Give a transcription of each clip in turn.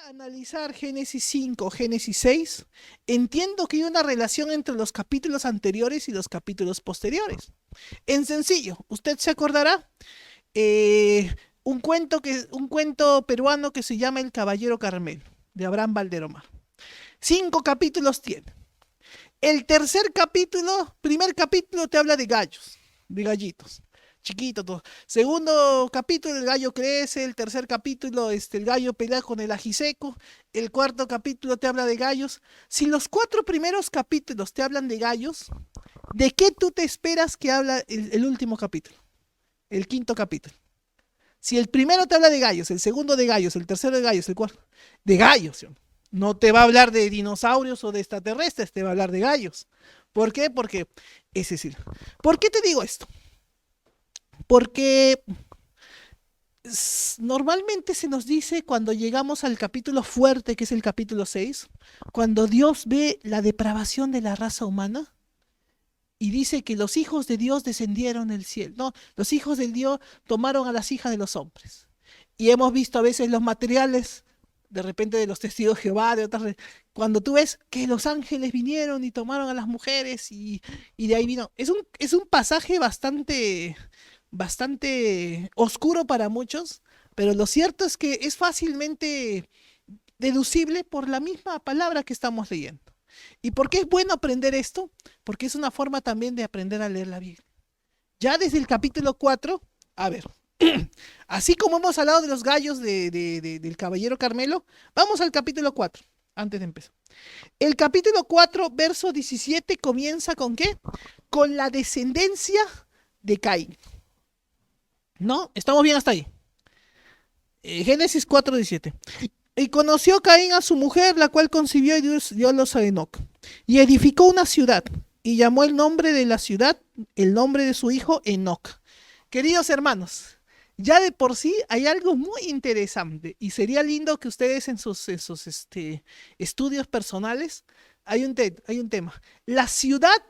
analizar Génesis 5, Génesis 6, entiendo que hay una relación entre los capítulos anteriores y los capítulos posteriores. En sencillo, usted se acordará un cuento peruano que se llama El Caballero Carmelo, de Abraham Valderomar. 5 capítulos tiene. El primer capítulo te habla de gallos, de gallitos, chiquitos, todo. Segundo capítulo, el gallo crece. El tercer capítulo, el gallo pelea con el ajiseco. El cuarto capítulo te habla de gallos. Si los 4 primeros capítulos te hablan de gallos, ¿de qué tú te esperas que habla el último capítulo? El quinto capítulo. Si el primero te habla de gallos, el segundo de gallos, el tercero de gallos, el cuarto, de gallos, ¿sí? No te va a hablar de dinosaurios o de extraterrestres, te va a hablar de gallos. ¿Por qué? Porque, es decir, ¿por qué te digo esto? Porque normalmente se nos dice cuando llegamos al capítulo fuerte, que es el capítulo 6, cuando Dios ve la depravación de la raza humana y dice que los hijos de Dios descendieron del cielo. No, los hijos de Dios tomaron a las hijas de los hombres. Y hemos visto a veces los materiales, de repente de los testigos de Jehová, de otras, cuando tú ves que los ángeles vinieron y tomaron a las mujeres y de ahí vino. Es un pasaje bastante oscuro para muchos, pero lo cierto es que es fácilmente deducible por la misma palabra que estamos leyendo. ¿Y por qué es bueno aprender esto? Porque es una forma también de aprender a leer la Biblia. Ya desde el capítulo 4, a ver, así como hemos hablado de los gallos del Caballero Carmelo, vamos al capítulo 4, antes de empezar. El capítulo 4, verso 17, comienza ¿con qué? Con la descendencia de Caín. ¿No? ¿Estamos bien hasta ahí? Génesis 4, 17. Y conoció Caín a su mujer, la cual concibió y dio a luz a Enoc. Y edificó una ciudad, y llamó el nombre de la ciudad, el nombre de su hijo, Enoc. Queridos hermanos, ya de por sí hay algo muy interesante, y sería lindo que ustedes en sus estudios personales, hay un tema. La ciudad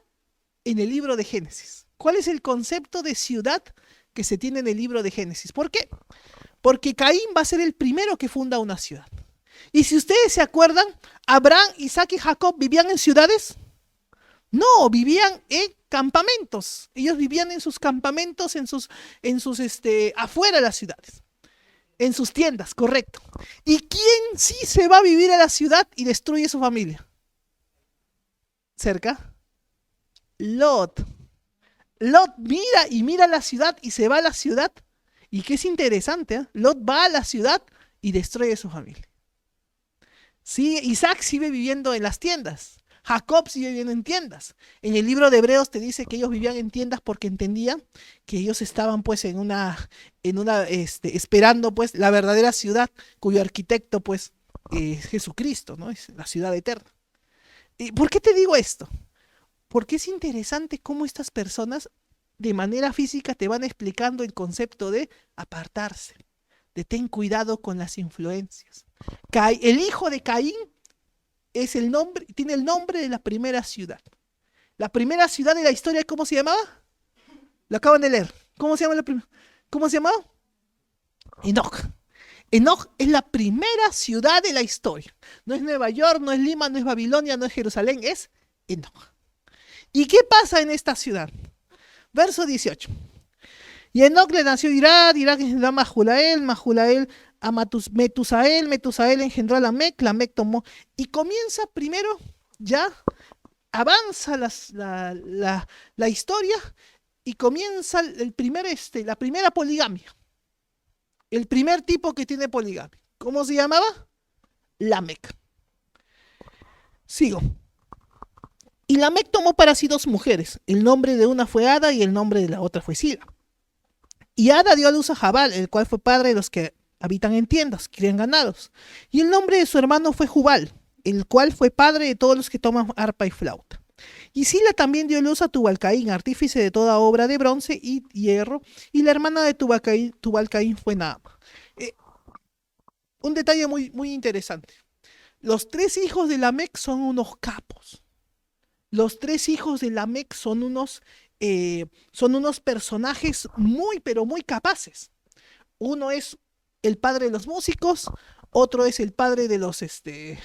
en el libro de Génesis. ¿Cuál es el concepto de ciudad que se tiene en el libro de Génesis? ¿Por qué? Porque Caín va a ser el primero que funda una ciudad. Y si ustedes se acuerdan, Abraham, Isaac y Jacob vivían en ciudades. No, vivían en campamentos. Ellos vivían en sus campamentos, afuera de las ciudades, en sus tiendas, correcto. ¿Y quién sí se va a vivir a la ciudad y destruye su familia? Cerca. Lot. Lot mira y mira la ciudad y se va a la ciudad. Y que es interesante, ¿eh? Lot va a la ciudad y destruye su familia. Sí, Isaac sigue viviendo en las tiendas. Jacob sigue viviendo en tiendas. En el libro de Hebreos te dice que ellos vivían en tiendas porque entendían que ellos estaban pues esperando pues la verdadera ciudad cuyo arquitecto pues es Jesucristo, ¿no? Es la ciudad eterna. ¿Y por qué te digo esto? Porque es interesante cómo estas personas de manera física te van explicando el concepto de apartarse, de ten cuidado con las influencias. El hijo de Caín tiene el nombre de la primera ciudad. La primera ciudad de la historia, ¿cómo se llamaba? Lo acaban de leer. ¿Cómo se llama la primera? ¿Cómo se llamaba? Enoch. Enoch es la primera ciudad de la historia. No es Nueva York, no es Lima, no es Babilonia, no es Jerusalén, es Enoch. ¿Y qué pasa en esta ciudad? Verso 18. Y Enoc le nació Irad, Irad engendró a Mahulael, Mahulael a Metusael, Metusael engendró a Lamec, Lamec tomó. Y comienza primero, ya avanza la historia y comienza la primera poligamia. El primer tipo que tiene poligamia. ¿Cómo se llamaba? Lamec. Sigo. Y Lamec tomó para sí 2 mujeres. El nombre de una fue Ada y el nombre de la otra fue Sila. Y Ada dio a luz a Jabal, el cual fue padre de los que habitan en tiendas, crían ganados. Y el nombre de su hermano fue Jubal, el cual fue padre de todos los que toman arpa y flauta. Y Sila también dio luz a Tubalcaín, artífice de toda obra de bronce y hierro, y la hermana de Tubalcaín fue Naama. Un detalle muy, muy interesante. Los 3 hijos de Lamec son unos capos. Los 3 hijos de Lamec son unos personajes muy, pero muy capaces. Uno es el padre de los músicos, otro es el padre de los, de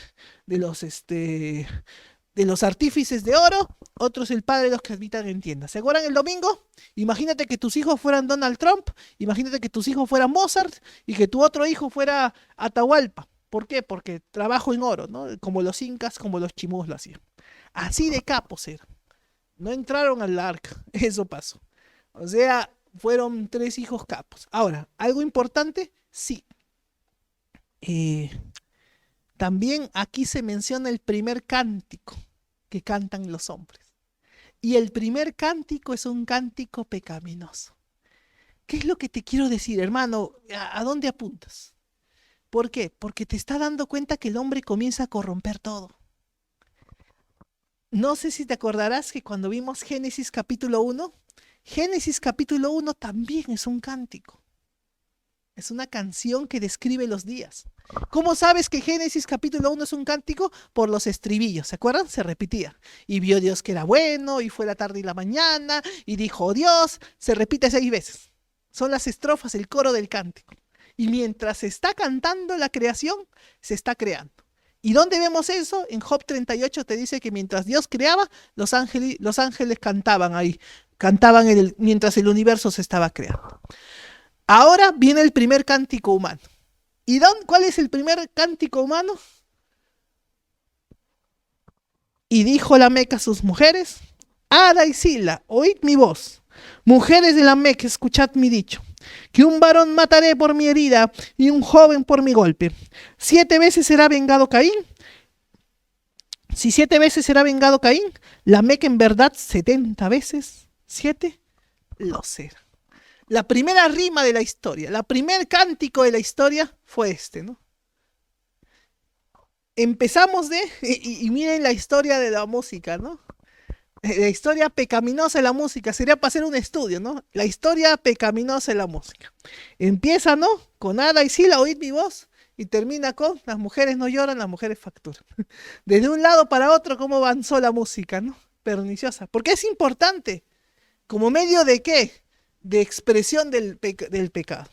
los artífices de oro, otro es el padre de los que habitan en tiendas. ¿Se acuerdan el domingo? Imagínate que tus hijos fueran Donald Trump, imagínate que tus hijos fueran Mozart y que tu otro hijo fuera Atahualpa. ¿Por qué? Porque trabajo en oro, ¿no? Como los incas, como los chimús lo hacían. Así de capos eran. No entraron al arca, eso pasó. O sea, fueron tres hijos capos. Ahora, algo importante, sí. eh, También aquí se menciona el primer cántico que cantan los hombres. Y el primer cántico es un cántico pecaminoso. ¿Qué es lo que te quiero decir, hermano? ¿A dónde apuntas? ¿Por qué? Porque te está dando cuenta que el hombre comienza a corromper todo. No sé si te acordarás que cuando vimos Génesis capítulo uno también es un cántico. Es una canción que describe los días. ¿Cómo sabes que Génesis capítulo uno es un cántico? Por los estribillos, ¿se acuerdan? Se repetía. Y vio Dios que era bueno, y fue la tarde y la mañana, y dijo Dios, se repite 6 veces. Son las estrofas, el coro del cántico. Y mientras se está cantando la creación, se está creando. ¿Y dónde vemos eso? En Job 38 te dice que mientras Dios creaba, los ángeles cantaban ahí, cantaban mientras el universo se estaba creando. Ahora viene el primer cántico humano. ¿Y cuál es el primer cántico humano? Y dijo Lamec a sus mujeres, Ada y Sila, oíd mi voz. Mujeres de Lamec, escuchad mi dicho, que un varón mataré por mi herida y un joven por mi golpe. 7 veces será vengado Caín. Si 7 veces será vengado Caín, Lamec en verdad 70 veces 7 lo será. La primera rima de la historia, la primer cántico de la historia fue este, ¿no? Empezamos y miren la historia de la música, ¿no? La historia pecaminosa de la música, sería para hacer un estudio, ¿no? La historia pecaminosa de la música. Empieza, ¿no? Con Ada y Sila, oíd mi voz, y termina con las mujeres no lloran, las mujeres facturan. Desde un lado para otro, cómo avanzó la música, ¿no? Perniciosa. Porque es importante. ¿Como medio de qué? De expresión del pecado.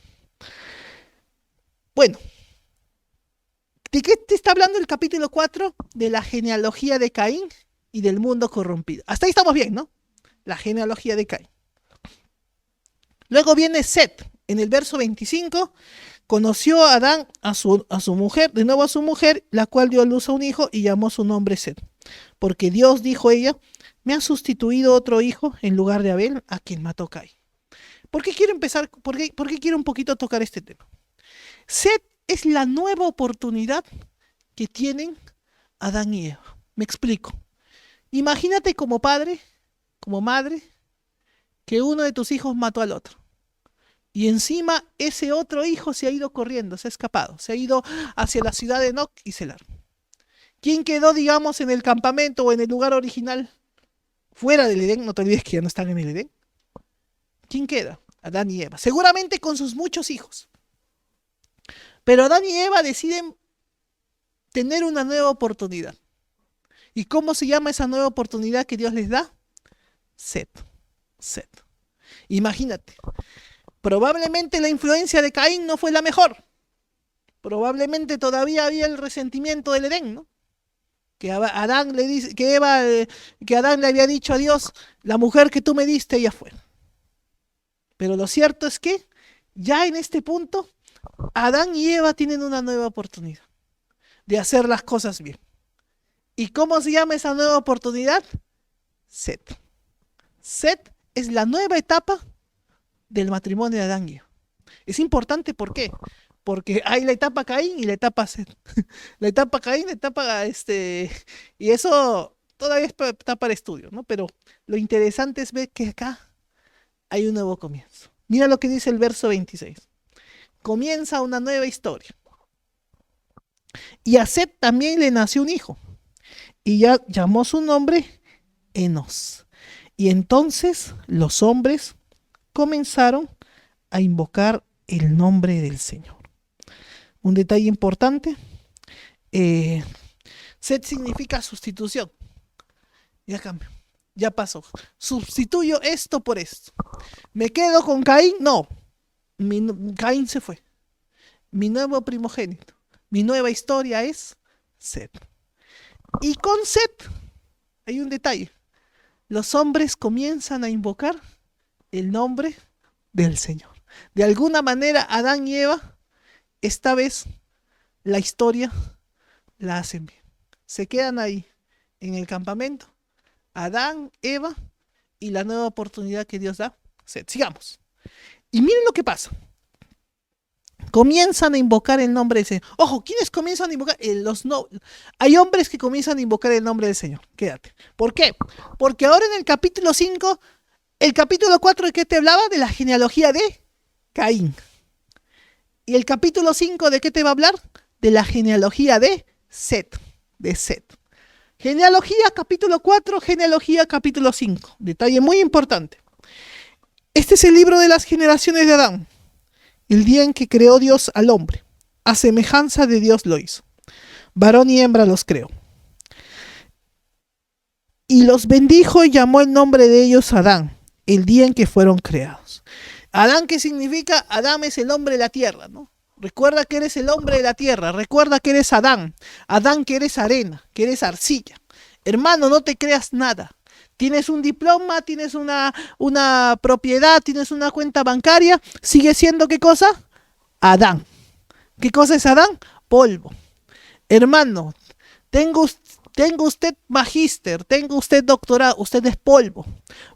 Bueno, ¿de qué te está hablando el capítulo 4? De la genealogía de Caín y del mundo corrompido. Hasta ahí estamos bien, ¿no? La genealogía de Caín. Luego viene Set, en el verso 25, conoció a Adán a su mujer, de nuevo a su mujer, la cual dio a luz a un hijo y llamó su nombre Set. Porque Dios, dijo ella, me ha sustituido otro hijo en lugar de Abel, a quien mató Caín. ¿Por qué quiero empezar? ¿Por qué quiero un poquito tocar este tema? Set es la nueva oportunidad que tienen Adán y Eva. Me explico. Imagínate como padre, como madre, que uno de tus hijos mató al otro. Y encima ese otro hijo se ha ido corriendo, se ha escapado, se ha ido hacia la ciudad de Enoc y Selar. ¿Quién quedó, digamos, en el campamento o en el lugar original? Fuera del Edén, no te olvides que ya no están en el Edén. ¿Quién queda? Adán y Eva. Seguramente con sus muchos hijos. Pero Adán y Eva deciden tener una nueva oportunidad. ¿Y cómo se llama esa nueva oportunidad que Dios les da? Set. Set. Imagínate. Probablemente la influencia de Caín no fue la mejor. Probablemente todavía había el resentimiento del Edén, ¿no? Que Adán le dice, que Adán le había dicho a Dios, la mujer que tú me diste, ella fue. Pero lo cierto es que ya en este punto, Adán y Eva tienen una nueva oportunidad de hacer las cosas bien. ¿Y cómo se llama esa nueva oportunidad? Set. Set es la nueva etapa del matrimonio de Adán y Eva. Es importante, ¿por qué? Porque hay la etapa Caín y la etapa Set. La etapa Caín, la etapa y eso todavía está para estudio, ¿no? Pero lo interesante es ver que acá hay un nuevo comienzo. Mira lo que dice el verso 26. Comienza una nueva historia. Y a Set también le nació un hijo. Y ya llamó su nombre Enos. Y entonces los hombres comenzaron a invocar el nombre del Señor. Un detalle importante. Set significa sustitución. Ya cambió. Ya pasó. Sustituyo esto por esto. ¿Me quedo con Caín? No. Caín se fue. Mi nuevo primogénito. Mi nueva historia es Set. Y con Set hay un detalle. Los hombres comienzan a invocar el nombre del Señor. De alguna manera, Adán y Eva, esta vez la historia la hacen bien. Se quedan ahí, en el campamento. Adán, Eva y la nueva oportunidad que Dios da. Sigamos. Y miren lo que pasa. Comienzan a invocar el nombre del Señor. Ojo, ¿quiénes comienzan a invocar? Hay hombres que comienzan a invocar el nombre del Señor. Quédate. ¿Por qué? Porque ahora en el capítulo 5, el capítulo 4 de qué te hablaba, de la genealogía de Caín. Y el capítulo 5 de qué te va a hablar, de la genealogía de Set. Genealogía capítulo 4, genealogía capítulo 5. Detalle muy importante. Este es el libro de las generaciones de Adán. El día en que creó Dios al hombre, a semejanza de Dios lo hizo. Varón y hembra los creó. Y los bendijo y llamó el nombre de ellos Adán, el día en que fueron creados. Adán, ¿qué significa? Adán es el hombre de la tierra, ¿no? Recuerda que eres el hombre de la tierra, recuerda que eres Adán. Adán, que eres arena, que eres arcilla. Hermano, no te creas nada. Tienes un diploma, tienes una propiedad, tienes una cuenta bancaria, sigue siendo ¿qué cosa? Adán. ¿Qué cosa es Adán? Polvo. Hermano, tengo usted magíster, tengo usted doctorado, usted es polvo.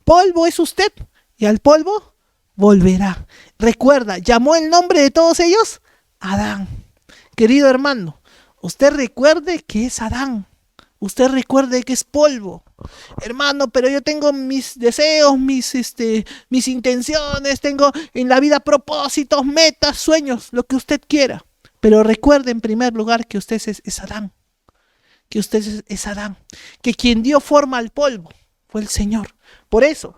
Polvo es usted y al polvo volverá. Recuerda, llamó el nombre de todos ellos Adán. Querido hermano, usted recuerde que es Adán. Usted recuerde que es polvo. Hermano, pero yo tengo mis deseos, mis intenciones, tengo en la vida propósitos, metas, sueños, lo que usted quiera. Pero recuerde en primer lugar que usted es Adán. Que usted es Adán. Que quien dio forma al polvo fue el Señor. Por eso,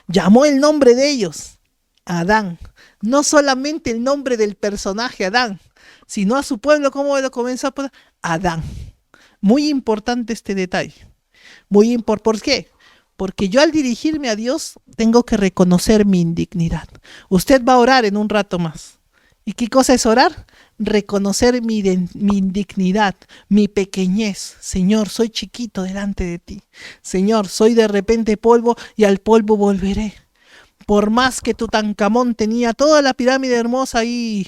llamó el nombre de ellos Adán. No solamente el nombre del personaje Adán, sino a su pueblo, ¿cómo lo comenzó a poner? Adán. Muy importante este detalle. ¿Por qué? Porque yo al dirigirme a Dios tengo que reconocer mi indignidad. Usted va a orar en un rato más. ¿Y qué cosa es orar? Reconocer mi indignidad, mi pequeñez. Señor, soy chiquito delante de ti. Señor, soy de repente polvo y al polvo volveré. Por más que Tutankamón tenía toda la pirámide hermosa ahí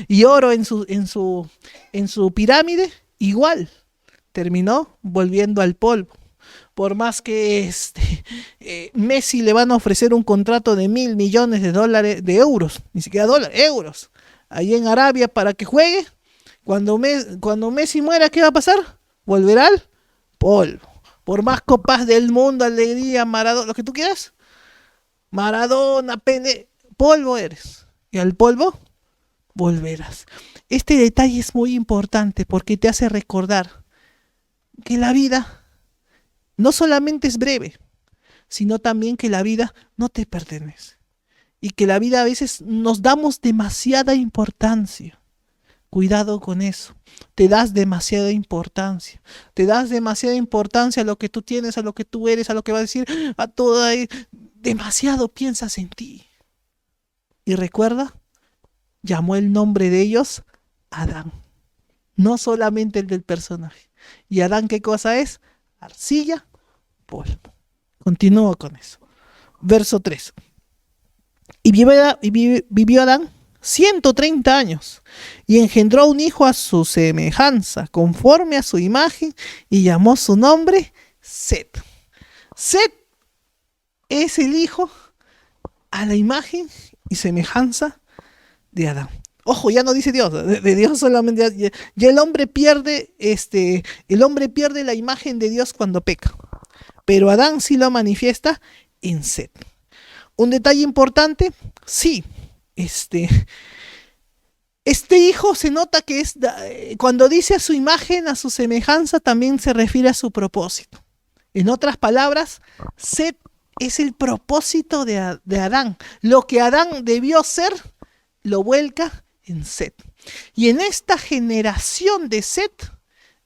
y oro en su pirámide, igual terminó volviendo al polvo. Por más que Messi le van a ofrecer un contrato de $1.000 millones de euros, ni siquiera dólares, euros, ahí en Arabia para que juegue, cuando Messi muera, ¿qué va a pasar? Volverá al polvo. Por más copas del mundo, alegría, Maradona, lo que tú quieras, Maradona, polvo eres, y al polvo volverás. Este detalle es muy importante porque te hace recordar que la vida no solamente es breve, sino también que la vida no te pertenece. Y que la vida a veces nos damos demasiada importancia. Cuidado con eso. Te das demasiada importancia. Te das demasiada importancia a lo que tú tienes, a lo que tú eres, a lo que va a decir, a todo. Demasiado piensas en ti. Y recuerda, llamó el nombre de ellos Adán. No solamente el del personaje. ¿Y Adán qué cosa es? Arcilla, polvo. Continúo con eso. Verso 3. Y vivió Adán 130 años y engendró un hijo a su semejanza, conforme a su imagen, y llamó su nombre Set. Set es el hijo a la imagen y semejanza de Adán. Ojo, ya no dice Dios, de Dios solamente, ya el hombre pierde la imagen de Dios cuando peca, pero Adán sí lo manifiesta en Set. Un detalle importante, sí, este hijo se nota que cuando dice a su imagen, a su semejanza, también se refiere a su propósito. En otras palabras, Set es el propósito de Adán. Lo que Adán debió ser, lo vuelca en Set. Y en esta generación de Set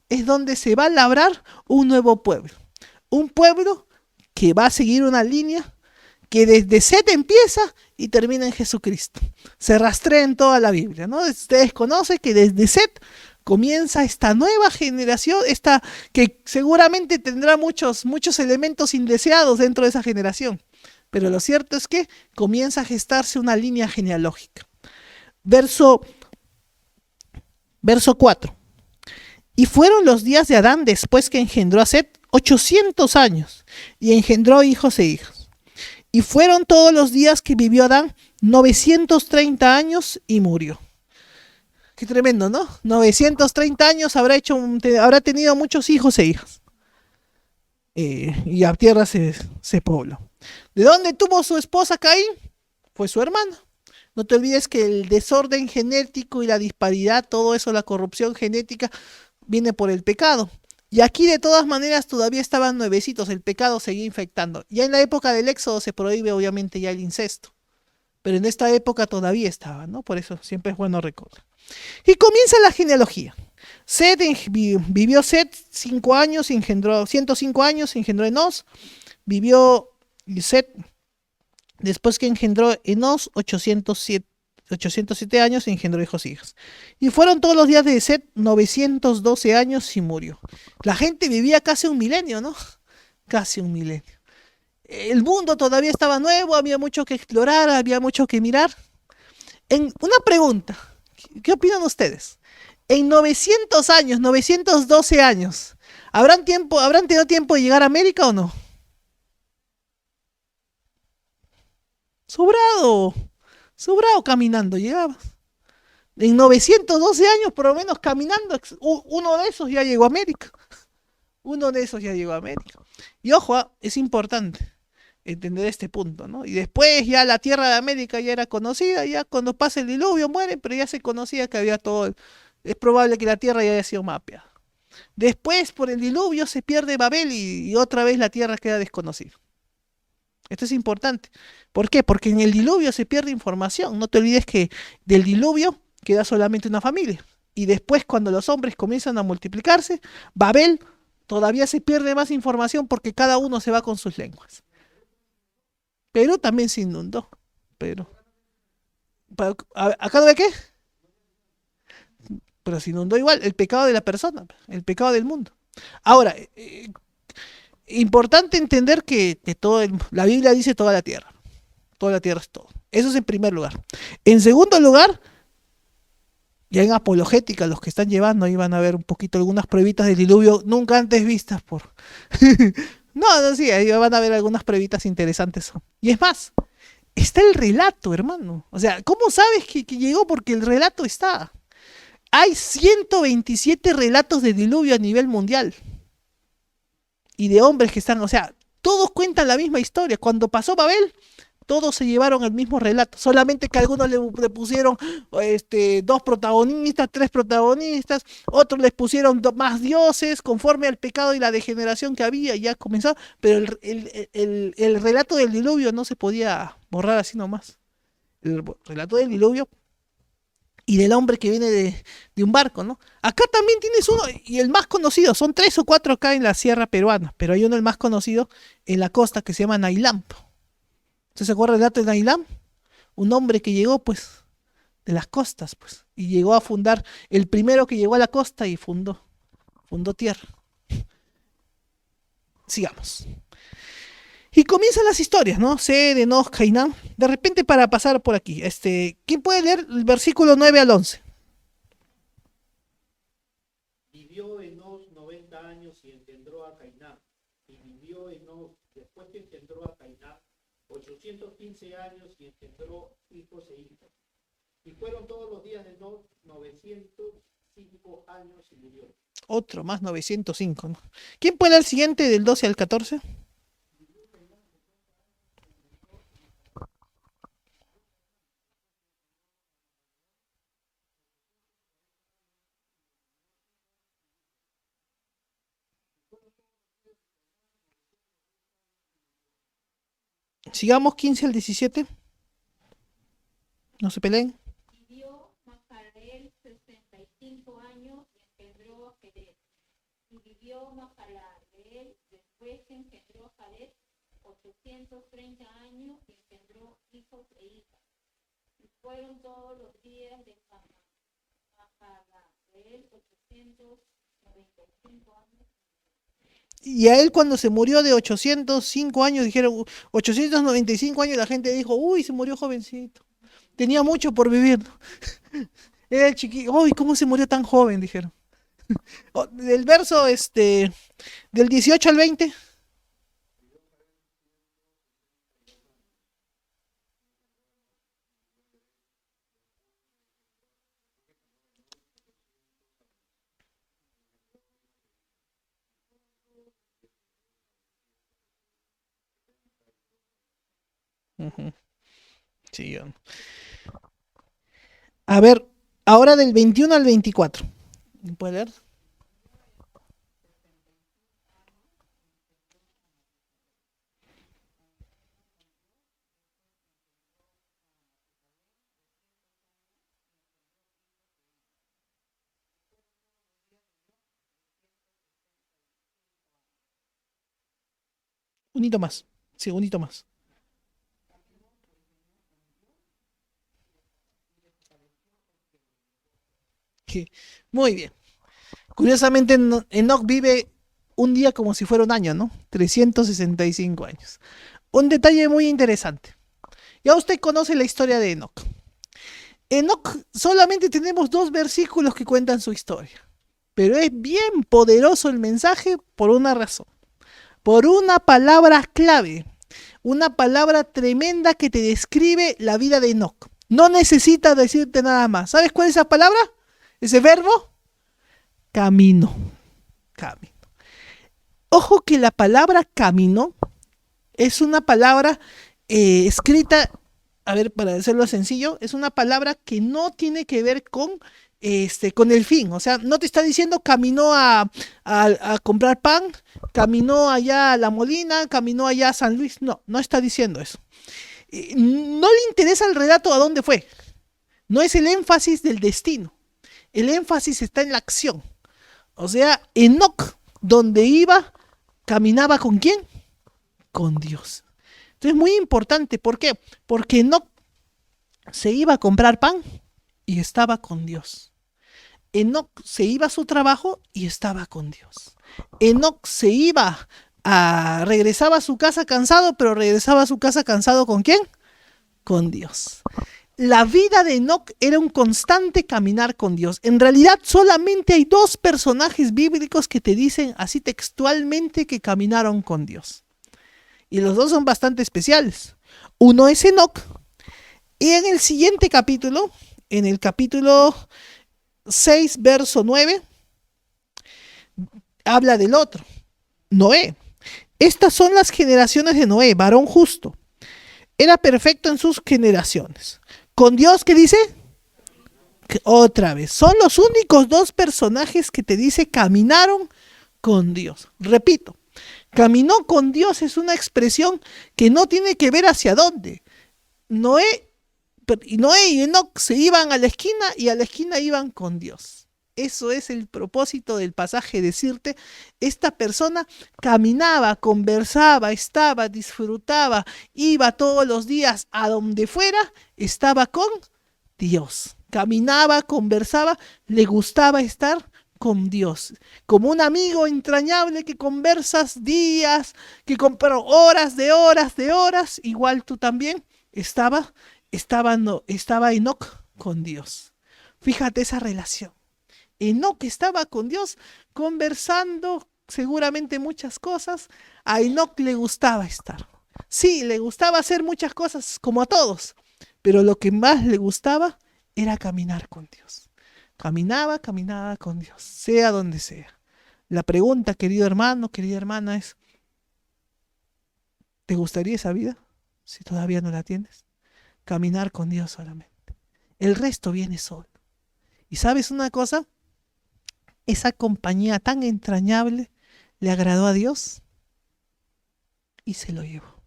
es donde se va a labrar un nuevo pueblo. Un pueblo que va a seguir una línea que desde Set empieza y termina en Jesucristo. Se rastrea en toda la Biblia, ¿no? Ustedes conocen que desde Set comienza esta nueva generación, esta que seguramente tendrá muchos elementos indeseados dentro de esa generación. Pero lo cierto es que comienza a gestarse una línea genealógica. Verso, verso 4. Y fueron los días de Adán después que engendró a Set 800 años y engendró hijos e hijas. Y fueron todos los días que vivió Adán 930 años y murió. Qué tremendo, ¿no? 930 años habrá tenido muchos hijos e hijas. Y la tierra se pobló. ¿De dónde tuvo su esposa Caín? Fue su hermano. No te olvides que el desorden genético y la disparidad, todo eso, la corrupción genética, viene por el pecado. Y aquí de todas maneras todavía estaban nuevecitos, el pecado seguía infectando. Ya en la época del Éxodo se prohíbe obviamente ya el incesto. Pero en esta época todavía estaba, ¿no? Por eso siempre es bueno recordar. Y comienza la genealogía. Vivió Set 5 años, engendró 105 años, engendró Enos. Vivió Set, después que engendró Enos, 807 años, engendró hijos e hijas. Y fueron todos los días de Set 912 años y murió. La gente vivía casi un milenio, ¿no? Casi un milenio. El mundo todavía estaba nuevo, había mucho que explorar, había mucho que mirar. Una pregunta, ¿qué opinan ustedes? En 900 años, 912 años, ¿habrán tenido tiempo de llegar a América o no? Sobrado, sobrado caminando llegaba. En 912 años, por lo menos caminando, uno de esos ya llegó a América. Uno de esos ya llegó a América. Y ojo, es importante entender este punto, ¿no? Y después ya la tierra de América ya era conocida, ya cuando pasa el diluvio muere, pero ya se conocía que había todo. Es probable que la tierra ya haya sido mapeada. Después, por el diluvio, se pierde Babel y otra vez la tierra queda desconocida. Esto es importante. ¿Por qué? Porque en el diluvio se pierde información. No te olvides que del diluvio queda solamente una familia. Y después, cuando los hombres comienzan a multiplicarse, Babel todavía se pierde más información porque cada uno se va con sus lenguas. Perú también se inundó. Pero, ¿acá no ve qué? Pero se inundó igual. El pecado de la persona, el pecado del mundo. Ahora, importante entender que la Biblia dice toda la tierra. Toda la tierra es todo. Eso es en primer lugar. En segundo lugar, ya en apologética, los que están llevando, ahí van a ver un poquito algunas pruebitas del diluvio nunca antes vistas por... no, sí, ahí van a ver algunas pruebitas interesantes. Y es más, está el relato, hermano. O sea, ¿cómo sabes que llegó? Porque el relato está. Hay 127 relatos de diluvio a nivel mundial. Y de hombres que están, o sea, todos cuentan la misma historia. Cuando pasó Babel, todos se llevaron el mismo relato, solamente que algunos le pusieron 2 protagonistas, 3 protagonistas, otros les pusieron más dioses conforme al pecado y la degeneración que había, y ya comenzó, pero el relato del diluvio no se podía borrar así nomás. El relato del diluvio y del hombre que viene de un barco, ¿no? Acá también tienes uno, y el más conocido, son 3 o 4 acá en la sierra peruana, pero hay uno el más conocido en la costa que se llama Nailam. ¿Usted se acuerda del dato de Nailam? Un hombre que llegó, pues, de las costas, pues, y llegó a fundar, el primero que llegó a la costa y fundó tierra. Sigamos. Y comienzan las historias, ¿no? Sed, Enoch, Cainán. De repente, para pasar por aquí, ¿quién puede leer el versículo 9 al 11? Vivió Enos 90 años y engendró a Cainán. Y vivió Enos, después que engendró a Cainán, 815 años y engendró hijos e hijas. Y fueron todos los días de Enos 905 años y murió. Otro más, 905, ¿no? ¿Quién puede leer el siguiente del 12 al 14? Sigamos 15 al 17. No se peleen. Vivió Mahalaleel 65 años y engendró a Jerez. Y vivió Mahalaleel después que engendró a Jared 830 años y engendró hijos e hijas. Y fueron todos los días de Mahalaleel 895 años. Y a él cuando se murió de 805 años, dijeron 895 años, la gente dijo, uy, se murió jovencito. Tenía mucho por vivir. Era el chiquillo, uy, ¿cómo se murió tan joven? Dijeron. Del verso del 18 al 20. Ujú. Sí, a ver, ahora del 21 al 24. ¿Puede leer? Un hito más. Sí, un hito más. Sí, muy bien. Curiosamente, Enoch vive un día como si fuera un año, ¿no? 365 años. Un detalle muy interesante. Ya usted conoce la historia de Enoch. Enoch solamente tenemos 2 versículos que cuentan su historia. Pero es bien poderoso el mensaje por una razón. Por una palabra clave. Una palabra tremenda que te describe la vida de Enoch. No necesita decirte nada más. ¿Sabes cuál es esa palabra? Ese verbo. Camino. Camino. Ojo que la palabra camino es una palabra escrita, a ver, para hacerlo sencillo, es una palabra que no tiene que ver con el fin. O sea, no te está diciendo caminó a comprar pan, caminó allá a La Molina, caminó allá a San Luis. No, no está diciendo eso. No le interesa el relato a dónde fue. No es el énfasis del destino. El énfasis está en la acción. O sea, Enoch, donde iba, caminaba ¿con quién? Con Dios. Entonces, muy importante. ¿Por qué? Porque Enoch se iba a comprar pan y estaba con Dios. Enoch se iba a su trabajo y estaba con Dios. Enoch regresaba a su casa cansado, pero regresaba a su casa cansado ¿con quién? Con Dios. La vida de Enoch era un constante caminar con Dios. En realidad solamente hay 2 personajes bíblicos que te dicen así textualmente que caminaron con Dios. Y los 2 son bastante especiales. Uno es Enoch. Y en el siguiente capítulo, en el capítulo 6, verso 9, habla del otro, Noé. Estas son las generaciones de Noé, varón justo. Era perfecto en sus generaciones. Con Dios, ¿qué dice? Otra vez, son los únicos 2 personajes que te dice caminaron con Dios. Repito, caminó con Dios es una expresión que no tiene que ver hacia dónde. Noé y Enoch se iban a la esquina y a la esquina iban con Dios. Eso es el propósito del pasaje, decirte, esta persona caminaba, conversaba, estaba, disfrutaba, iba todos los días a donde fuera, estaba con Dios. Caminaba, conversaba, le gustaba estar con Dios. Como un amigo entrañable que conversas días, pero horas de horas de horas, igual tú también estaba Enoch con Dios. Fíjate esa relación. Enoch estaba con Dios conversando seguramente muchas cosas. A Enoch le gustaba estar. Sí, le gustaba hacer muchas cosas como a todos, pero lo que más le gustaba era caminar con Dios. Caminaba con Dios, sea donde sea. La pregunta, querido hermano, querida hermana, es, ¿te gustaría esa vida? Si todavía no la tienes. Caminar con Dios solamente. El resto viene solo. ¿Y sabes una cosa? Esa compañía tan entrañable le agradó a Dios y se lo llevó.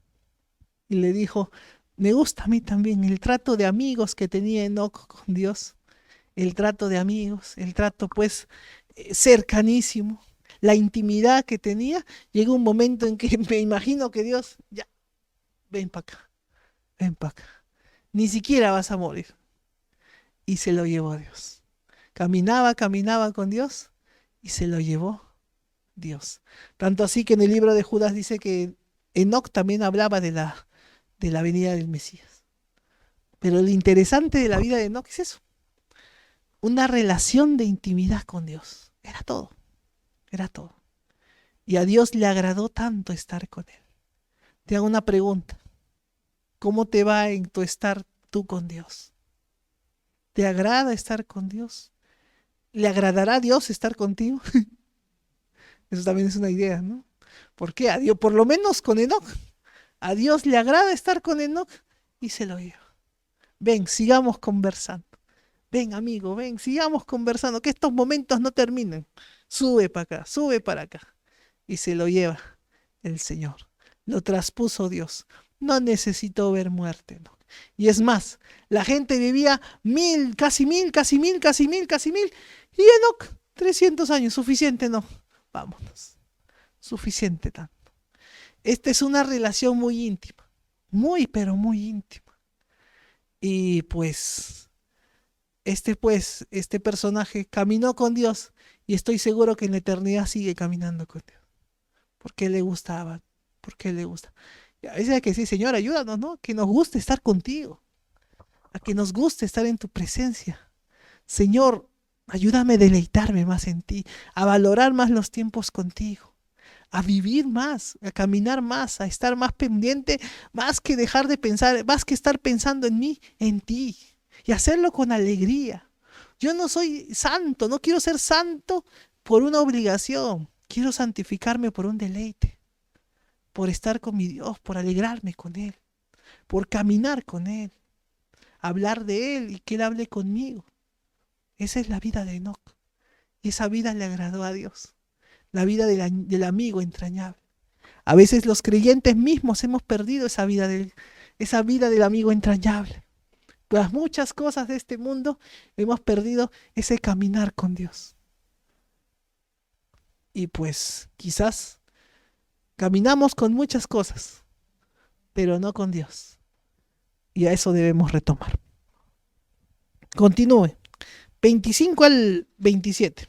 Y le dijo, me gusta a mí también el trato de amigos que tenía Enoch con Dios. El trato de amigos, el trato pues cercanísimo, la intimidad que tenía. Llegó un momento en que me imagino que Dios, ya, ven para acá, ven para acá. Ni siquiera vas a morir. Y se lo llevó Dios. Caminaba con Dios y se lo llevó Dios. Tanto así que en el libro de Judas dice que Enoc también hablaba de la venida del Mesías. Pero lo interesante de la vida de Enoc es eso. Una relación de intimidad con Dios. Era todo. Era todo. Y a Dios le agradó tanto estar con él. Te hago una pregunta. ¿Cómo te va en tu estar tú con Dios? ¿Te agrada estar con Dios? ¿Le agradará a Dios estar contigo? Eso también es una idea, ¿no? ¿Por qué? A Dios, por lo menos con Enoc. A Dios le agrada estar con Enoc y se lo lleva. Ven, sigamos conversando. Ven, amigo, ven, sigamos conversando, que estos momentos no terminen. Sube para acá, sube para acá. Y se lo lleva el Señor. Lo traspuso Dios. No necesitó ver muerte, ¿no? Y es más, la gente vivía 1000, casi 1000, casi 1000, casi 1000, casi 1000. Y Enoc, 300 años, suficiente, no. Vámonos. Suficiente tanto. Esta es una relación muy íntima. Muy, pero muy íntima. Y pues, este personaje caminó con Dios y estoy seguro que en la eternidad sigue caminando con Dios. Porque le gustaba, porque le gusta. Y a veces hay que decir, Señor, ayúdanos, ¿no? Que nos guste estar contigo, a que nos guste estar en tu presencia. Señor, ayúdame a deleitarme más en ti, a valorar más los tiempos contigo, a vivir más, a caminar más, a estar más pendiente, más que dejar de pensar, más que estar pensando en mí, en ti, y hacerlo con alegría. Yo no soy santo, no quiero ser santo por una obligación, quiero santificarme por un deleite, por estar con mi Dios, por alegrarme con Él, por caminar con Él, hablar de Él y que Él hable conmigo. Esa es la vida de Enoc. Y esa vida le agradó a Dios. La vida del amigo entrañable. A veces los creyentes mismos hemos perdido esa vida del amigo entrañable. Por las muchas cosas de este mundo hemos perdido ese caminar con Dios. Y pues quizás caminamos con muchas cosas, pero no con Dios. Y a eso debemos retomar. Continúe. 25 al 27.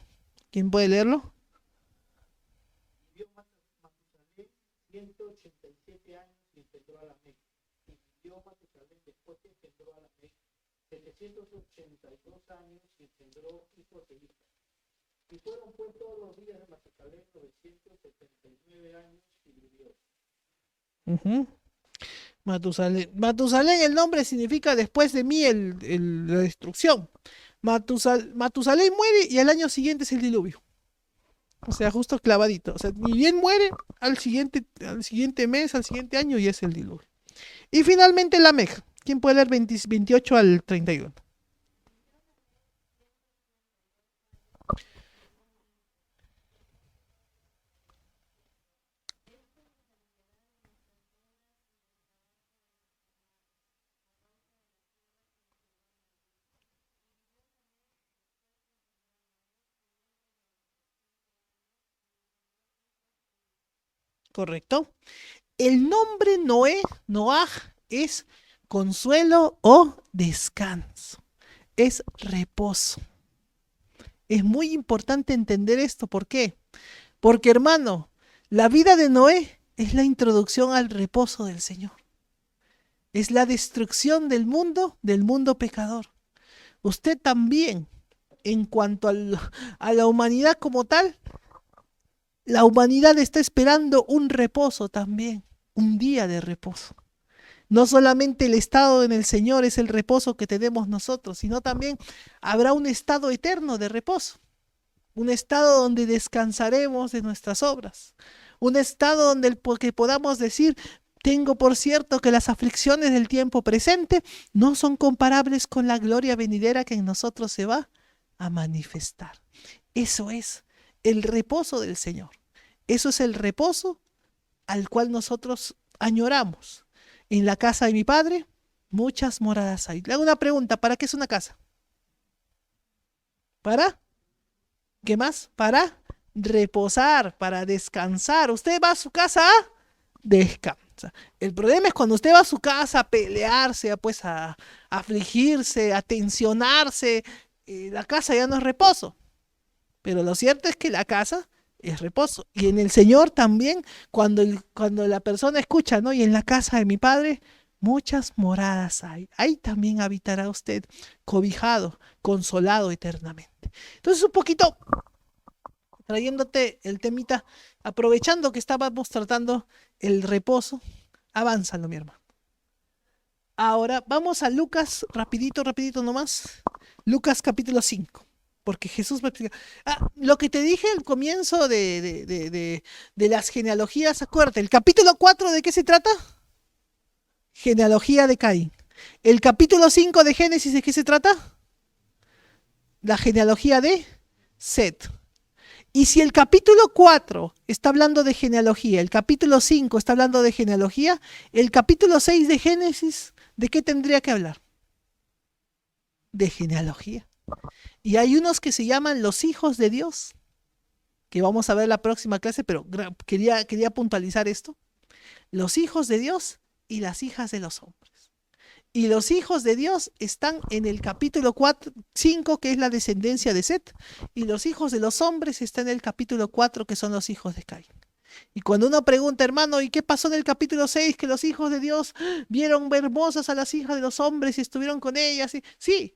¿Quién puede leerlo? Vivió Matusalén 187 años y engendró a Lamec. Y vivió Matusalén después que engendró a Lamec 782 años y engendró hijos e hijas. Y fueron pues todos los días de Matusalén 979 años y vivió. Matusalén, el nombre significa después de mí la destrucción. Matusalén muere y al año siguiente es el diluvio. O sea, justo clavadito. O sea, ni bien muere, al siguiente mes, al siguiente año y es el diluvio. Y finalmente Lamec. ¿Quién puede leer 28 al 31? Correcto. El nombre Noaj, es consuelo o descanso. Es reposo. Es muy importante entender esto. ¿Por qué? Porque, hermano, la vida de Noé es la introducción al reposo del Señor. Es la destrucción del mundo pecador. Usted también, en cuanto a la humanidad como tal, la humanidad está esperando un reposo también, un día de reposo. No solamente el estado en el Señor es el reposo que tenemos nosotros, sino también habrá un estado eterno de reposo. Un estado donde descansaremos de nuestras obras. Un estado donde que podamos decir, tengo por cierto que las aflicciones del tiempo presente no son comparables con la gloria venidera que en nosotros se va a manifestar. Eso es el reposo del Señor. Eso es el reposo al cual nosotros añoramos. En la casa de mi Padre, muchas moradas hay. Le hago una pregunta, ¿para qué es una casa? ¿Para? ¿Qué más? Para reposar, para descansar. Usted va a su casa a descansar. El problema es cuando usted va a su casa a pelearse, pues a afligirse, a tensionarse. La casa ya no es reposo. Pero lo cierto es que la casa es reposo. Y en el Señor también, cuando la persona escucha, ¿no? Y en la casa de mi Padre muchas moradas hay. Ahí también habitará usted, cobijado, consolado eternamente. Entonces, un poquito trayéndote el temita, aprovechando que estábamos tratando el reposo, avánzalo, mi hermano. Ahora vamos a Lucas, rapidito, rapidito nomás. Lucas capítulo 5. Porque Jesús me explica. Lo que te dije al comienzo de las genealogías, acuérdate, el capítulo 4, ¿de qué se trata? Genealogía de Caín. El capítulo 5 de Génesis, ¿de qué se trata? La genealogía de Set. Y si el capítulo 4 está hablando de genealogía, el capítulo 5 está hablando de genealogía, el capítulo 6 de Génesis, ¿de qué tendría que hablar? De genealogía. Y hay unos que se llaman los hijos de Dios, que vamos a ver en la próxima clase, pero quería puntualizar esto. Los hijos de Dios y las hijas de los hombres. Y los hijos de Dios están en el capítulo 5, que es la descendencia de Set, y los hijos de los hombres están en el capítulo 4, que son los hijos de Caín. Y cuando uno pregunta, hermano, ¿y qué pasó en el capítulo 6? Que los hijos de Dios vieron hermosas a las hijas de los hombres y estuvieron con ellas. Sí,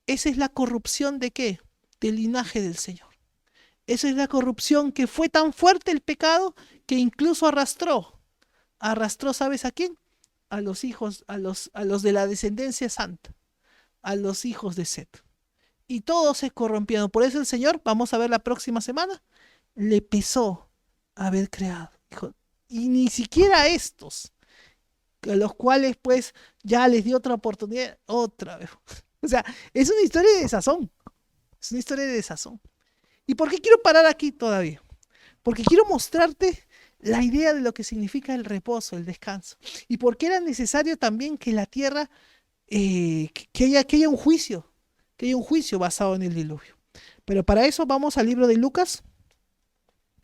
esa es la corrupción ¿de qué? Del linaje del Señor. Esa es la corrupción que fue tan fuerte el pecado que incluso arrastró, ¿sabes a quién? A los hijos, a los de la descendencia santa, a los hijos de Set. Y todos se corrompieron. Por eso el Señor, vamos a ver la próxima semana, le pesó haber creado. Dijo, y ni siquiera a estos, a los cuales pues ya les dio otra oportunidad, otra vez. O sea, es una historia de desazón. Es una historia de desazón. ¿Y por qué quiero parar aquí todavía? Porque quiero mostrarte la idea de lo que significa el reposo, el descanso. Y por qué era necesario también que la tierra, que haya un juicio, basado en el diluvio. Pero para eso vamos al libro de Lucas,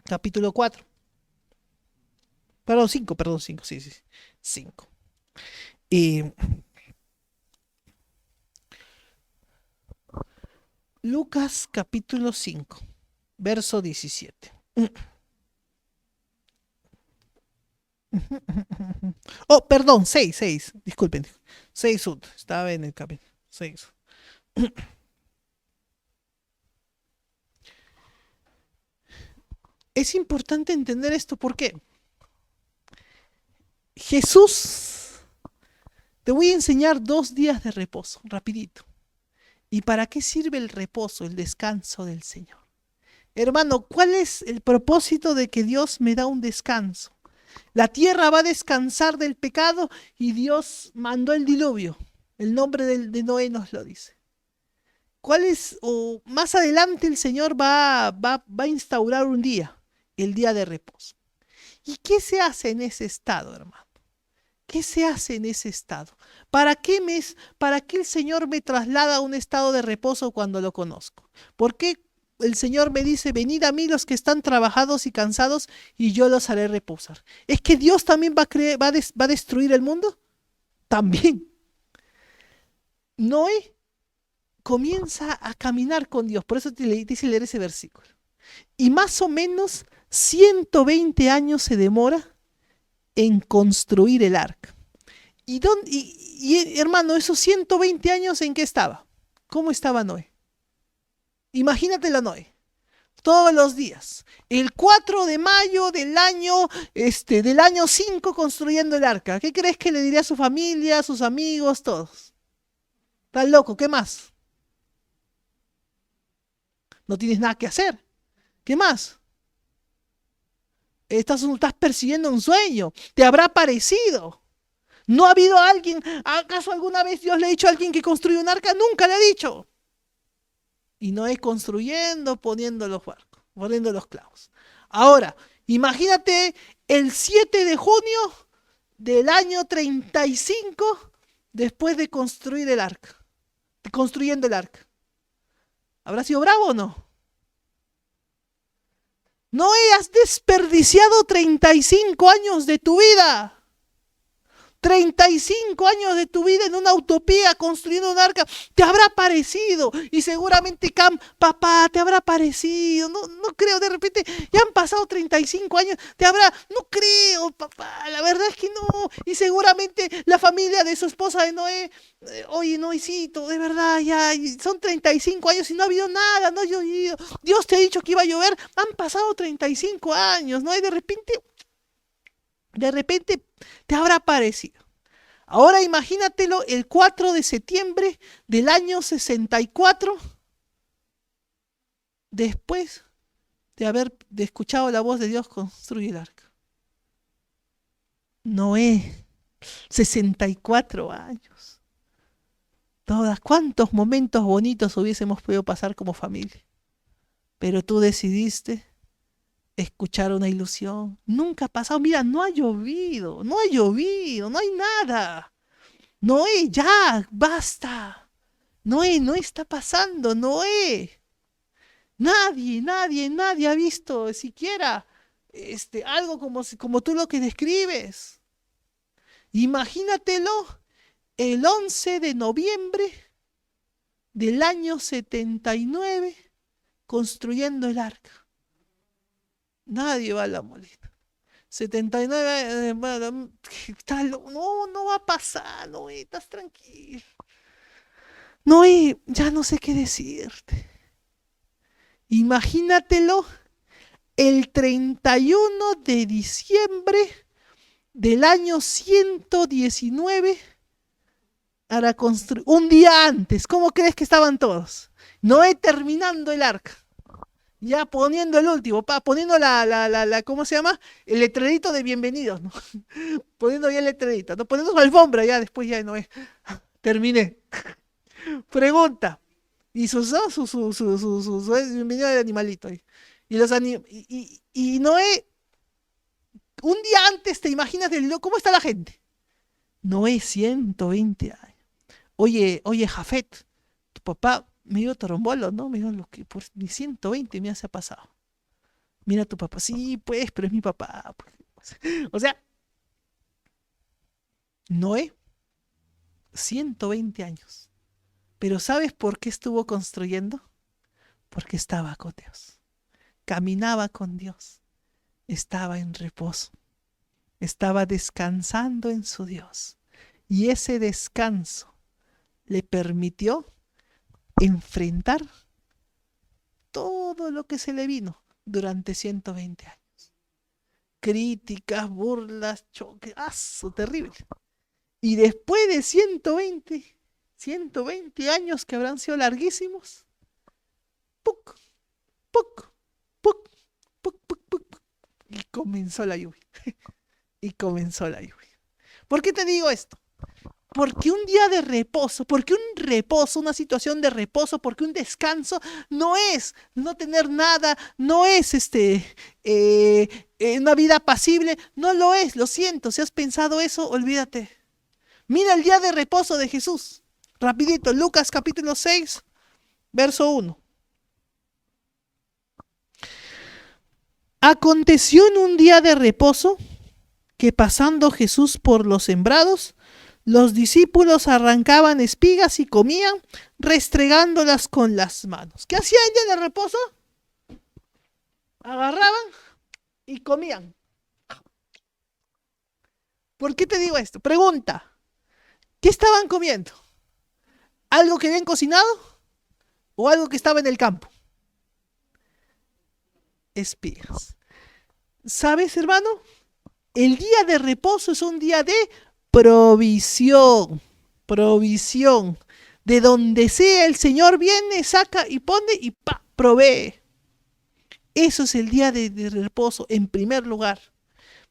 capítulo 4. Perdón, 5, sí, 5. Lucas capítulo 5, verso 17. Oh, perdón, 6, disculpen. 6, estaba en el capítulo 6. Es importante entender esto, ¿por qué? Jesús, te voy a enseñar 2 días de reposo, rapidito. ¿Y para qué sirve el reposo, el descanso del Señor? Hermano, ¿cuál es el propósito de que Dios me da un descanso? La tierra va a descansar del pecado y Dios mandó el diluvio. El nombre de Noé nos lo dice. ¿Cuál es? O más adelante el Señor va a instaurar un día, el día de reposo. ¿Y qué se hace en ese estado, hermano? ¿Qué se hace en ese estado? ¿Para qué el Señor me traslada a un estado de reposo cuando lo conozco? ¿Por qué el Señor me dice, venid a mí los que están trabajados y cansados y yo los haré reposar? ¿Es que Dios también va a destruir el mundo? También. Noé comienza a caminar con Dios, por eso te dice leer ese versículo. Y más o menos 120 años se demora en construir el arca. Y hermano, esos 120 años, ¿en qué estaba? ¿Cómo estaba Noé? Imagínatelo, Noé. Todos los días. El 4 de mayo del año 5 construyendo el arca. ¿Qué crees que le diría a su familia, a sus amigos, todos? ¿Estás loco? ¿Qué más? No tienes nada que hacer. ¿Qué más? Estás persiguiendo un sueño. Te habrá parecido. ¿No ha habido alguien? ¿Acaso alguna vez Dios le ha dicho a alguien que construye un arca? Nunca le ha dicho. Y Noé construyendo, poniendo los barcos, poniendo los clavos. Ahora, imagínate el 7 de junio del año 35 después de construir el arca. Construyendo el arca. ¿Habrá sido bravo o no? Noé, has desperdiciado 35 años de tu vida. 35 años de tu vida en una utopía construyendo un arca, te habrá parecido. Y seguramente Cam, papá, te habrá parecido. No, no creo, de repente ya han pasado 35 años, no creo, papá, la verdad es que no. Y seguramente la familia de su esposa de Noé, oye, Noecito, de verdad, ya son 35 años y no ha habido nada, no ha llovido. Dios te ha dicho que iba a llover, han pasado 35 años, ¿no? Y de repente te habrá parecido. Ahora imagínatelo el 4 de septiembre del año 64, después de haber escuchado la voz de Dios, construye el arca. Noé, 64 años. Cuántos momentos bonitos hubiésemos podido pasar como familia. Pero tú decidiste escuchar una ilusión. Nunca ha pasado. Mira, no ha llovido, no hay nada. Noé, ya, basta. Noé, no está pasando, Noé. Nadie ha visto siquiera algo como tú lo que describes. Imagínatelo el 11 de noviembre del año 79 construyendo el arca. Nadie va a la molina. 79, no va a pasar, Noé, estás tranquilo. Noé, ya no sé qué decirte. Imagínatelo el 31 de diciembre del año 119 para construir, un día antes. ¿Cómo crees que estaban todos? Noé terminando el arca. Ya poniendo el último, poniendo ¿cómo se llama? El letrerito de bienvenidos, ¿no? Poniendo ya el letrerito, ¿no? Poniendo su alfombra ya, después ya Noé. Terminé. Pregunta. Y su bienvenida de animalito ahí. Y Noé, un día antes, ¿te imaginas cómo está la gente? Noé, 120 años. Oye, Jafet, tu papá me dio trombolo, ¿no? Me dio lo que por mis 120 me ha pasado. Mira tu papá, sí, pues, pero es mi papá. O sea, Noé, 120 años. Pero ¿sabes por qué estuvo construyendo? Porque estaba con Dios. Caminaba con Dios. Estaba en reposo. Estaba descansando en su Dios. Y ese descanso le permitió enfrentar todo lo que se le vino durante 120 años. Críticas, burlas, choques, terrible. Y después de 120 años que habrán sido larguísimos, ¡puc! ¡puc! ¡puc! ¡puc! ¡puc! ¡puc! Y comenzó la lluvia. ¿Por qué te digo esto? Porque un día de reposo, porque un reposo, una situación de reposo, porque un descanso no es no tener nada, no es una vida apacible, no lo es, lo siento, si has pensado eso, olvídate. Mira el día de reposo de Jesús, rapidito, Lucas capítulo 6, verso 1. Aconteció en un día de reposo que pasando Jesús por los sembrados, los discípulos arrancaban espigas y comían, restregándolas con las manos. ¿Qué hacían en día de reposo? Agarraban y comían. ¿Por qué te digo esto? Pregunta, ¿qué estaban comiendo? ¿Algo que habían cocinado o algo que estaba en el campo? Espigas. ¿Sabes, hermano? El día de reposo es un día de provisión. De donde sea el Señor viene, saca y pone y provee. Eso es el día de reposo en primer lugar.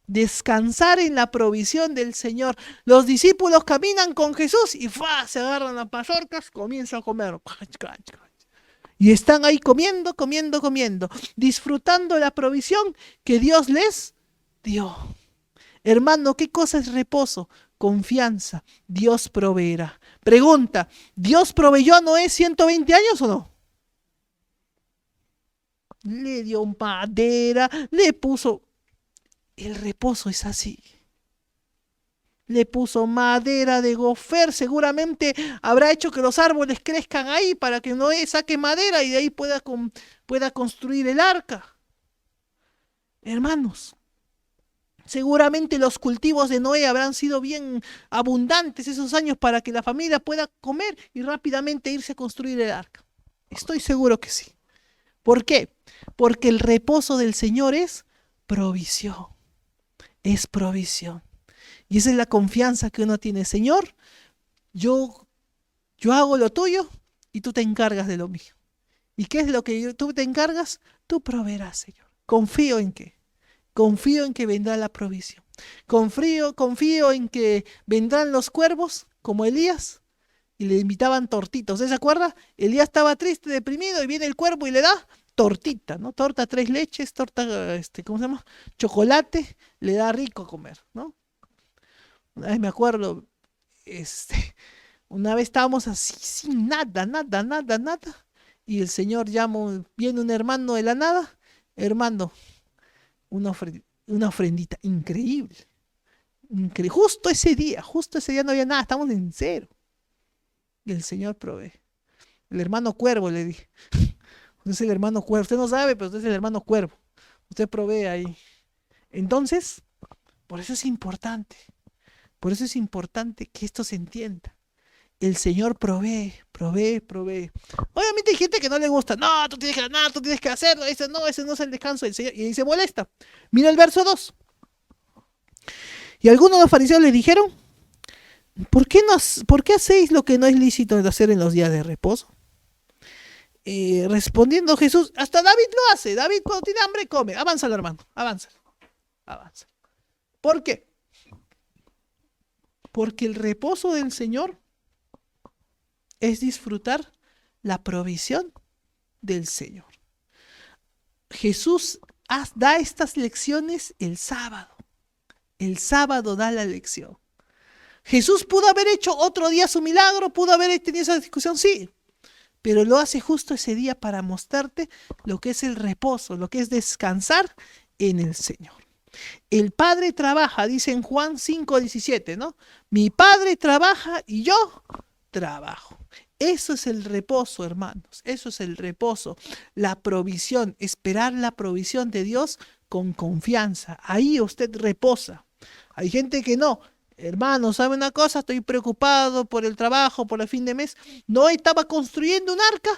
Descansar en la provisión del Señor. Los discípulos caminan con Jesús y se agarran las mazorcas, comienzan a comer. Y están ahí comiendo, disfrutando la provisión que Dios les dio. Hermano, ¿qué cosa es reposo? Confianza. Dios proveerá. Pregunta, ¿Dios proveyó a Noé 120 años o no? Le dio madera, le puso. El reposo es así. le puso madera de gofer, seguramente habrá hecho que los árboles crezcan ahí para que Noé saque madera y de ahí pueda construir el arca. Hermanos, seguramente los cultivos de Noé habrán sido bien abundantes esos años para que la familia pueda comer y rápidamente irse a construir el arca. Estoy seguro que sí. ¿Por qué? Porque el reposo del Señor es provisión. Es provisión. Y esa es la confianza que uno tiene. Señor, yo hago lo tuyo y tú te encargas de lo mío. ¿Y qué es lo que tú te encargas? Tú proveerás, Señor. ¿Confío en qué? Confío en que vendrá la provisión. Confío en que vendrán los cuervos, como Elías, y le invitaban tortitas. ¿Usted se acuerda? Elías estaba triste, deprimido, y viene el cuervo y le da tortita, ¿no? Torta 3 leches, torta, ¿cómo se llama? Chocolate, le da rico a comer, ¿no? Una vez me acuerdo, una vez estábamos así, sin nada, y el Señor llamó, viene un hermano de la nada, hermano, una ofrendita increíble. Justo ese día no había nada, estamos en cero. Y el Señor provee. El hermano cuervo, le dije. Usted es el hermano cuervo. Usted no sabe, pero usted es el hermano cuervo. Usted provee ahí. Entonces, por eso es importante. Por eso es importante que esto se entienda. El Señor provee. Obviamente hay gente que no le gusta. No, tú tienes que ganar, tú tienes que hacerlo. Ese no es el descanso del Señor. Y se molesta. Mira el verso 2. Y algunos de los fariseos le dijeron, ¿por qué hacéis lo que no es lícito de hacer en los días de reposo? Respondiendo Jesús, hasta David lo hace. David cuando tiene hambre come. Avánzalo, hermano, avánzalo. ¿Por qué? Porque el reposo del Señor es disfrutar la provisión del Señor. Jesús da estas lecciones el sábado. El sábado da la lección. Jesús pudo haber hecho otro día su milagro, pudo haber tenido esa discusión, sí, pero lo hace justo ese día para mostrarte lo que es el reposo, lo que es descansar en el Señor. El Padre trabaja, dice en Juan 5:17, ¿no? Mi Padre trabaja y yo trabajo. Eso es el reposo, hermanos, eso es el reposo, la provisión, esperar la provisión de Dios con confianza. Ahí usted reposa. Hay gente que no. Hermano, ¿sabe una cosa? Estoy preocupado por el trabajo, por el fin de mes. Noé estaba construyendo un arca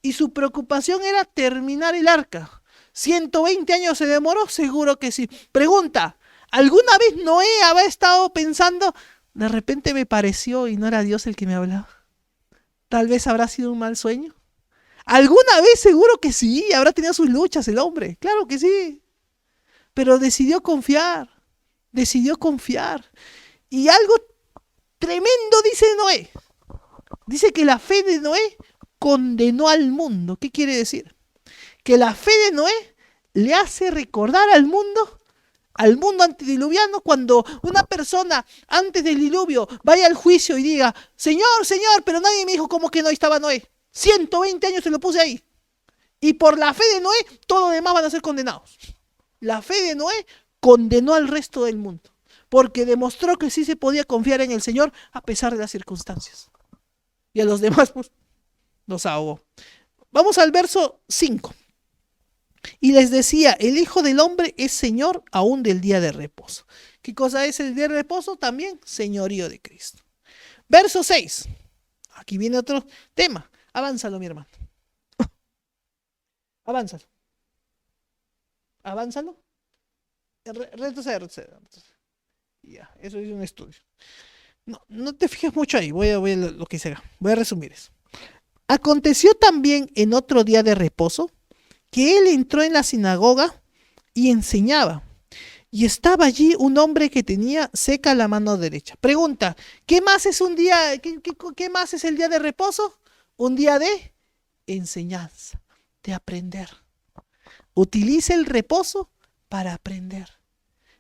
y su preocupación era terminar el arca. 120 años se demoró, seguro que sí. Pregunta, ¿alguna vez Noé había estado pensando, de repente me pareció y no era Dios el que me hablaba? Tal vez habrá sido un mal sueño. ¿Alguna vez? Seguro que sí, habrá tenido sus luchas el hombre, claro que sí. Pero decidió confiar. Y algo tremendo dice Noé. Dice que la fe de Noé condenó al mundo. ¿Qué quiere decir? Que la fe de Noé le hace recordar al mundo antediluviano, cuando una persona antes del diluvio vaya al juicio y diga, Señor, pero nadie me dijo cómo que no estaba Noé. 120 años se lo puse ahí. Y por la fe de Noé, todos los demás van a ser condenados. La fe de Noé condenó al resto del mundo, porque demostró que sí se podía confiar en el Señor a pesar de las circunstancias. Y a los demás, pues, los ahogó. Vamos al verso 5. Y les decía, el Hijo del Hombre es Señor aún del día de reposo. ¿Qué cosa es el día de reposo? También señorío de Cristo. Verso 6. Aquí viene otro tema. Avánzalo, mi hermano. Avánzalo. Retrocede. Ya, eso es un estudio. No te fijes mucho ahí. Voy a lo que se haga. Voy a resumir eso. Aconteció también en otro día de reposo que él entró en la sinagoga y enseñaba. Y estaba allí un hombre que tenía seca la mano derecha. Pregunta, ¿qué más es un día? ¿Qué más es el día de reposo? Un día de enseñanza, de aprender. Utiliza el reposo para aprender.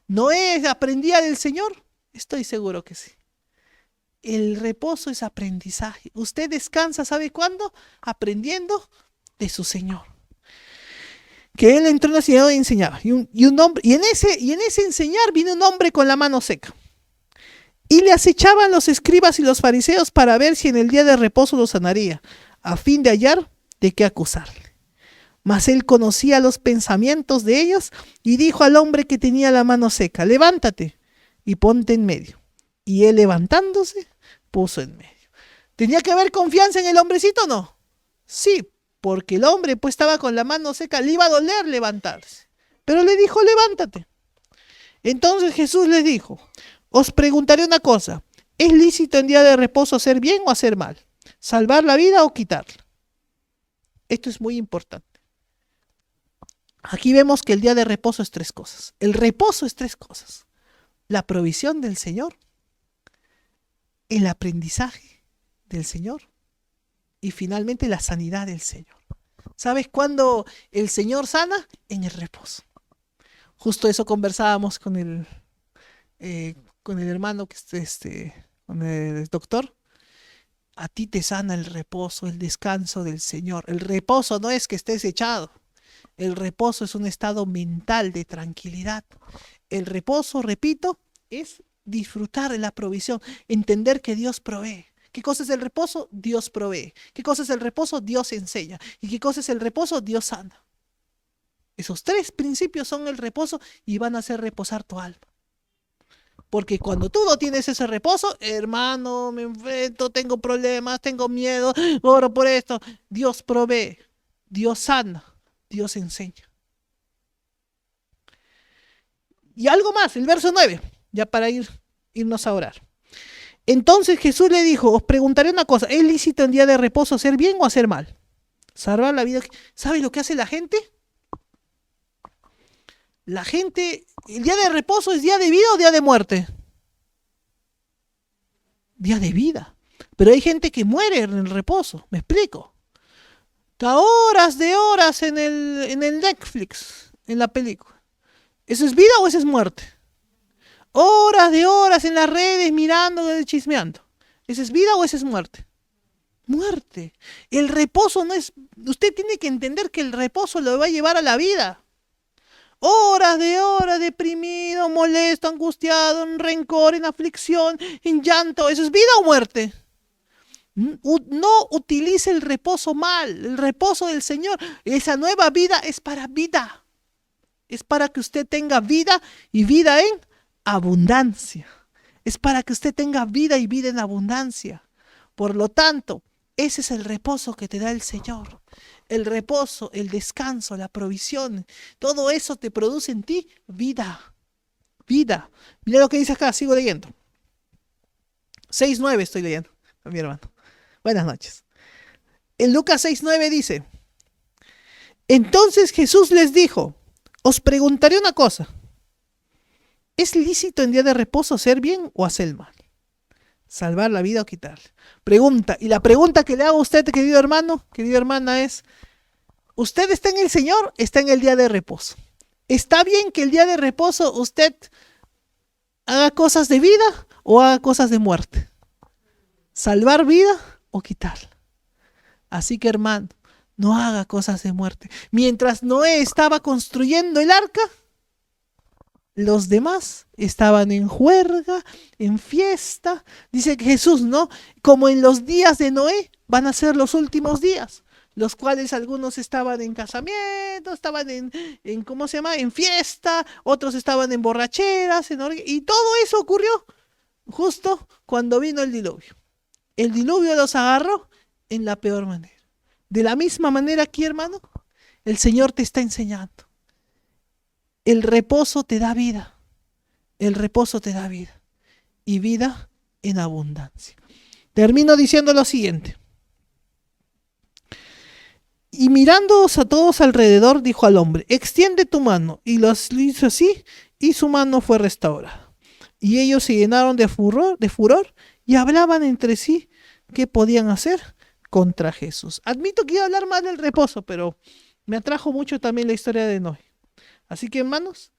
¿Noé aprendía del Señor? Estoy seguro que sí. El reposo es aprendizaje. Usted descansa, ¿sabe cuándo? Aprendiendo de su Señor. Que él entró en la sinagoga y enseñaba. Y en ese enseñar vino un hombre con la mano seca. Y le acechaban los escribas y los fariseos para ver si en el día de reposo lo sanaría, a fin de hallar de qué acusarle. Mas él conocía los pensamientos de ellos y dijo al hombre que tenía la mano seca: levántate y ponte en medio. Y él, levantándose, puso en medio. ¿Tenía que haber confianza en el hombrecito o no? Sí, porque el hombre pues estaba con la mano seca, le iba a doler levantarse. Pero le dijo: levántate. Entonces Jesús les dijo: os preguntaré una cosa, ¿es lícito en día de reposo hacer bien o hacer mal? ¿Salvar la vida o quitarla? Esto es muy importante. Aquí vemos que el día de reposo es tres cosas. El reposo es tres cosas: la provisión del Señor, el aprendizaje del Señor y finalmente la sanidad del Señor. ¿Sabes cuándo el Señor sana? En el reposo. Justo eso conversábamos con el hermano, con el doctor. A ti te sana el reposo, el descanso del Señor. El reposo no es que estés echado. El reposo es un estado mental de tranquilidad. El reposo, repito, es disfrutar de la provisión, entender que Dios provee. ¿Qué cosa es el reposo? Dios provee. ¿Qué cosa es el reposo? Dios enseña. ¿Y qué cosa es el reposo? Dios sana. Esos tres principios son el reposo y van a hacer reposar tu alma. Porque cuando tú no tienes ese reposo, hermano, me enfrento, tengo problemas, tengo miedo, oro por esto. Dios provee, Dios sana, Dios enseña. Y algo más, el verso 9, ya para irnos a orar. Entonces Jesús le dijo: os preguntaré una cosa, ¿es lícito en día de reposo hacer bien o hacer mal? Salvar la vida. ¿Sabe lo que hace la gente? La gente, el día de reposo es día de vida o día de muerte. Día de vida. Pero hay gente que muere en el reposo, me explico. Está horas de horas en el Netflix, en la película. ¿Eso es vida o eso es muerte? Horas de horas en las redes mirando, chismeando. ¿Eso es vida o eso es muerte? Muerte. El reposo no es... Usted tiene que entender que el reposo lo va a llevar a la vida. Horas de horas deprimido, molesto, angustiado, en rencor, en aflicción, en llanto. ¿Eso es vida o muerte? No utilice el reposo mal. El reposo del Señor, esa nueva vida es para vida. Es para que usted tenga vida y vida en abundancia. Es para que usted tenga vida y vida en abundancia. Por lo tanto, ese es el reposo que te da el Señor. El reposo, el descanso, la provisión, todo eso te produce en ti vida. Vida. Mira lo que dice acá, sigo leyendo. 6:9 estoy leyendo, mi hermano. Buenas noches. En Lucas 6:9 dice: entonces Jesús les dijo: os preguntaré una cosa, ¿es lícito en día de reposo hacer bien o hacer mal? Salvar la vida o quitarla. Pregunta, y la pregunta que le hago a usted, querido hermano, querida hermana, es: ¿usted está en el Señor? ¿Está en el día de reposo? ¿Está bien que el día de reposo usted haga cosas de vida o haga cosas de muerte? ¿Salvar vida o quitarla? Así que, hermano, no haga cosas de muerte. Mientras Noé estaba construyendo el arca, los demás estaban en juerga, en fiesta. Dice que Jesús, ¿no? Como en los días de Noé van a ser los últimos días, los cuales algunos estaban en casamiento, estaban en ¿cómo se llama? En fiesta, otros estaban en borracheras, y todo eso ocurrió justo cuando vino el diluvio. El diluvio los agarró en la peor manera. De la misma manera aquí, hermano, el Señor te está enseñando. El reposo te da vida. El reposo te da vida. Y vida en abundancia. Termino diciendo lo siguiente. Y mirándoos a todos alrededor, dijo al hombre: extiende tu mano. Y lo hizo así, y su mano fue restaurada. Y ellos se llenaron de furor y hablaban entre sí qué podían hacer contra Jesús. Admito que iba a hablar más del reposo, pero me atrajo mucho también la historia de Noé. Así que, hermanos,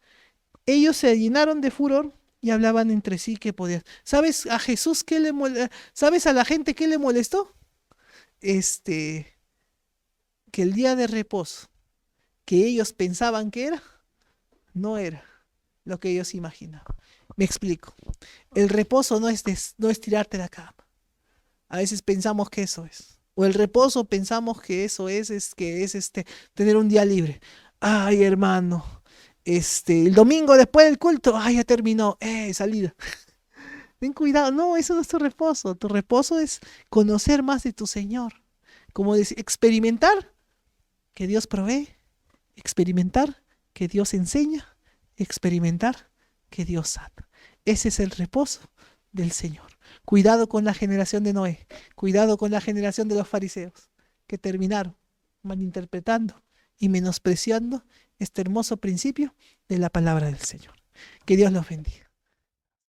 ellos se llenaron de furor y hablaban entre sí qué podían. ¿Sabes a Jesús qué le molestó? ¿Sabes a la gente qué le molestó? Que el día de reposo que ellos pensaban que era, no era lo que ellos imaginaban. Me explico. El reposo no es tirarte de la cama. A veces pensamos que eso es. O el reposo pensamos que eso es que es tener un día libre. Ay, hermano, el domingo después del culto, ay, ya terminó, salida. Ten cuidado, no, eso no es tu reposo. Tu reposo es conocer más de tu Señor. Como decir, experimentar que Dios provee, experimentar que Dios enseña, experimentar que Dios sana. Ese es el reposo del Señor. Cuidado con la generación de Noé, cuidado con la generación de los fariseos, que terminaron malinterpretando y menospreciando este hermoso principio de la palabra del Señor. Que Dios los bendiga.